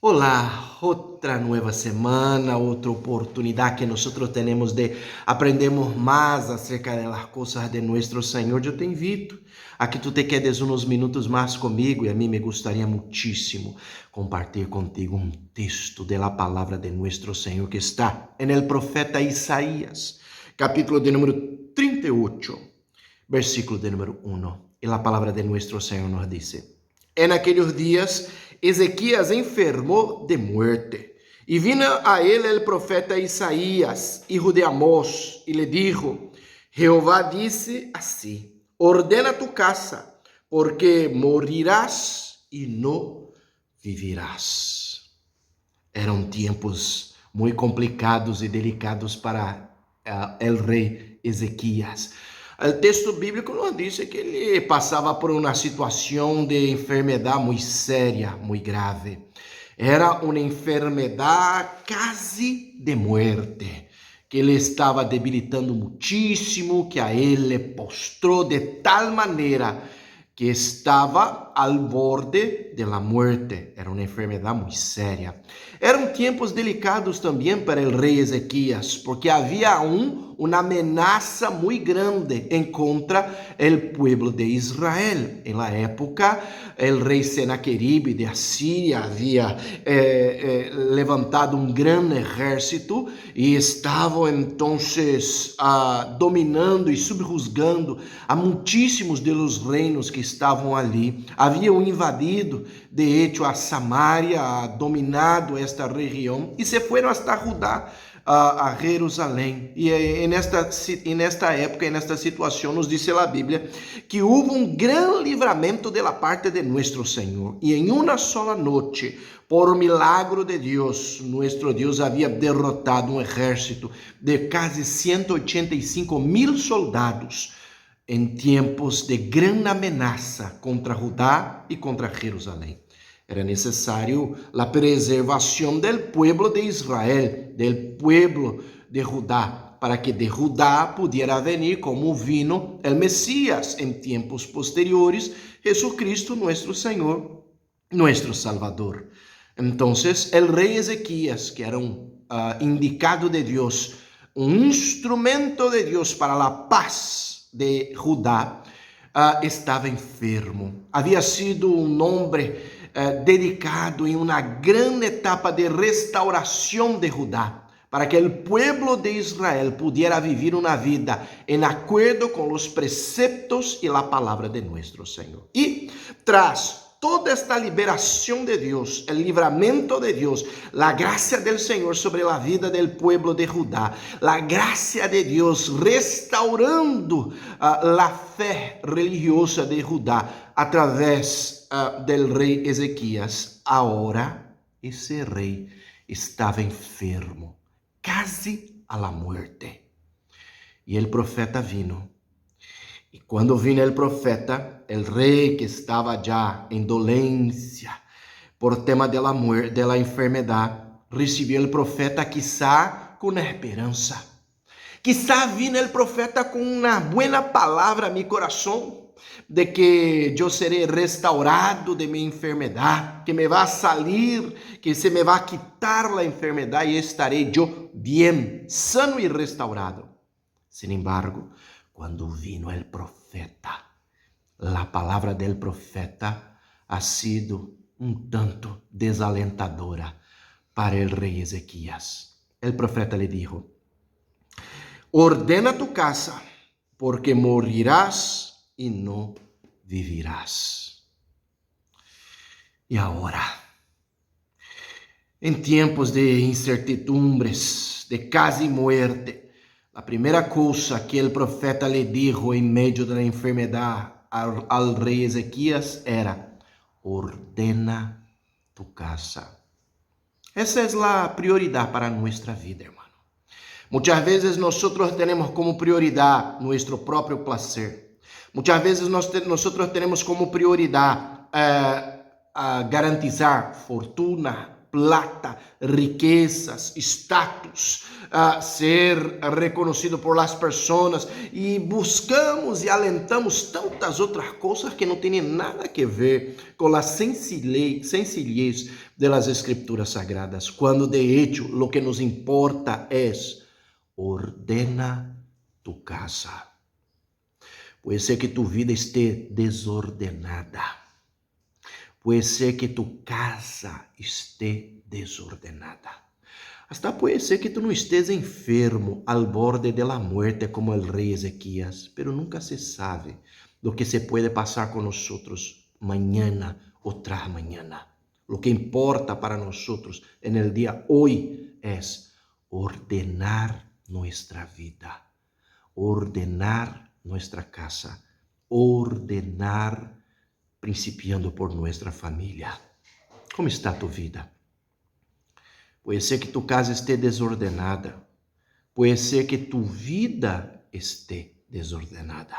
Olá, outra nova semana, outra oportunidade que nós temos de aprendermos mais acerca das coisas de nosso Senhor. Eu te invito a que tu te quedes uns minutos mais comigo e a mim me gostaria muitíssimo compartilhar contigo um texto da palavra de nosso Senhor que está no profeta Isaías, capítulo de número 38, versículo de número 1. E a palavra de nosso Senhor nos diz: En aquellos días, Ezequías enfermó de muerte. Y vino a él el profeta Isaías, hijo de Amós, y le dijo: Jehová dice así: ordena tu casa, porque morirás y no vivirás. Eram tempos muito complicados e delicados para el rei Ezequias. O texto bíblico nos diz que ele passava por uma situação de enfermidade muito séria, muito grave. Era uma enfermidade quase de muerte, que ele estava debilitando muitíssimo, que a ele postrou de tal maneira que estava ao borde da morte. Era uma enfermidade muito séria. Eram tempos delicados também para o rei Ezequias, porque havia uma ameaça muito grande em contra o povo de Israel. Em la época, o rei Senaqueribe de Assíria havia levantado um grande exército e estava então dominando e subjugando a muitíssimos dos reinos que estavam ali. Haviam invadido, de hecho, a Samaria, dominado esta região e se foram hasta Judá, a Jerusalém. E nesta época, e nesta situação, nos diz a Bíblia que houve um grande livramento da parte de nosso Senhor. E em uma sola noite, por milagro de Deus, nosso Deus havia derrotado um exército de quase 185.000 soldados em tempos de grande ameaça contra Judá e contra Jerusalém. Era necessário a preservação do povo de Israel, do povo de Judá, para que de Judá pudiera venir como vino o Messias em tempos posteriores, Jesucristo, nosso Senhor, nosso Salvador. Então, o rei Ezequias, que era indicado de Deus, um instrumento de Deus para a paz de Judá, estava enfermo. Havia sido um homem dedicado em uma grande etapa de restauração de Judá, para que o povo de Israel pudiera viver uma vida em acordo com os preceptos e a palavra de nosso Senhor. E tras toda esta liberação de Deus, o livramento de Deus, a graça do Senhor sobre a vida do povo de Judá, a graça de Deus restaurando a fé religiosa de Judá através del rei Ezequias. Agora, esse rei estava enfermo, quase a la muerte. E o profeta vino. E quando vino o profeta, o rei que estava já em dolência por tema da muerte, da enfermidade, recebeu o profeta quizá com esperança. Quizá vino o profeta com uma boa palavra a mi coração, de que eu serei restaurado de minha enfermidade, que me vai salir, que se me vai quitar a enfermidade e estarei eu bem, sano e restaurado. Sin embargo, quando vino o profeta, a palavra del profeta ha sido tanto desalentadora para o rei Ezequias. O profeta le dijo: ordena tu casa, porque morirás e não vivirás. E agora, em tempos de incertidumbres, de casi muerte, a primeira coisa que o profeta lhe dijo em meio da enfermidade ao rei Ezequias era: ordena tu casa. Essa é a prioridade para nossa vida, hermano. Muitas vezes nós temos como prioridade nosso próprio placer. Muitas vezes nós temos como prioridade garantizar fortuna, plata, riquezas, status, ser reconhecido por las pessoas, e buscamos e alentamos tantas outras coisas que não têm nada a ver com a sencillez de las escrituras sagradas, quando de hecho lo que nos importa é ordena tu casa. Pode ser que tu vida esteja desordenada. Pode ser que tu casa esteja desordenada. Hasta pode ser que tu não estejas enfermo al borde de la muerte como el rei Ezequias, pero nunca se sabe lo que se puede pasar con nosotros mañana o tras mañana. Lo que importa para nosotros en el día hoy es ordenar nuestra vida, ordenar nuestra casa, ordenar principiando por nuestra familia. Como está tu vida? Pode ser que tu casa esteja desordenada. Pode ser que tu vida esteja desordenada.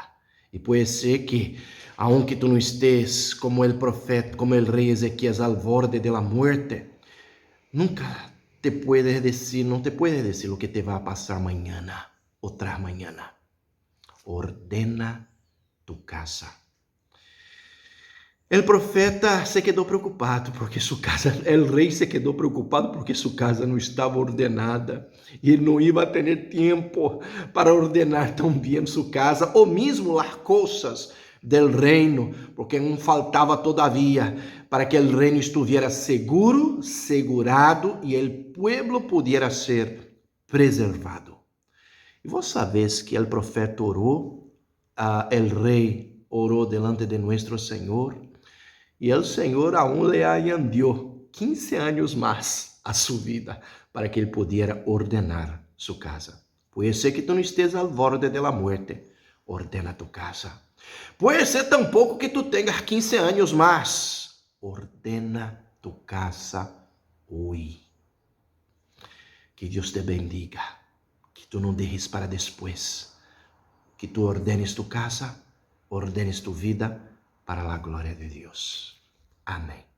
E pode ser que, aunque tu não estés como o profeta, como o rei Ezequias al borde de la muerte, nunca te puedes decir, não te puede decir lo que te va a pasar mañana o tras mañana. Ordena tu casa. O profeta se quedou preocupado porque sua casa, o rei se quedou preocupado porque sua casa não estava ordenada e ele não ia ter tempo para ordenar tão bem sua casa ou mesmo as coisas del reino, porque não faltava todavia para que o reino estivesse seguro, segurado e o pueblo pudiera ser preservado. E vos sabés que o profeta orou, o rei orou delante de nosso Senhor. E o Senhor aún le añadió 15 anos mais a sua vida para que ele pudesse ordenar sua casa. Pode ser que tu não estejas al borde de la muerte. Ordena tu casa. Pode ser tampouco que tu tenhas 15 anos mais. Ordena tu casa hoje. Que Deus te bendiga. Que tu não dejes para depois. Que tu ordenes tu casa, ordenes tu vida para a glória de Deus. Amém.